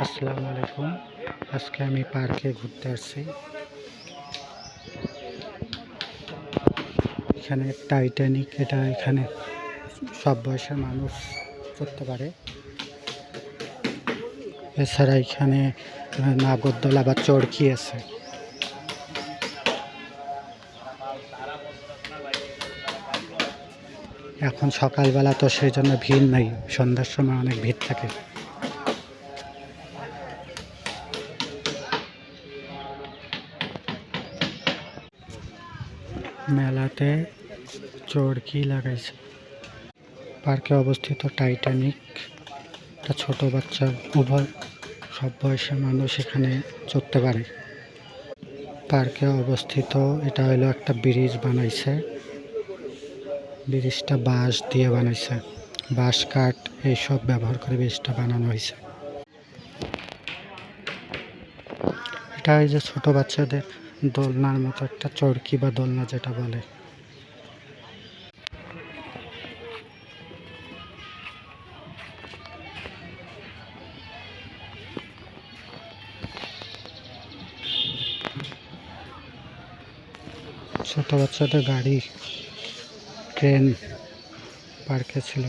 আসসালামু আলাইকুম। আজকে আমি পার্কে ঘুরতে আসছি। এখানে টাইটানিক, এখানে সব বয়সের মানুষ চড়তে পারে। এছাড়া এখানে নাগরদোল আবার চরকি আছে। এখন সকালবেলা তো সেই জন্য ভিড় নাই, সন্ধ্যার সময় অনেক ভিড় থাকে। মেলাতে চরকি লাগাইছে। পার্কে অবস্থিত টাইটানিক, একটা ছোট বাচ্চা উভয় সব বয়সের মানুষ এখানে চড়তে পারে। পার্কে অবস্থিত এটা হলো একটা ব্রিজ বানাইছে। ব্রিজটা বাঁশ দিয়ে বানাইছে, বাঁশ কাঠ এইসব ব্যবহার করে ব্রিজটা বানানো হয়েছে। এটা এই যে ছোট বাচ্চাদের দোলনার মতো একটা চরকি বা দোলনা যেটা বলে। ছোট বাচ্চাদের গাড়ি, ট্রেন পার্কে ছিল।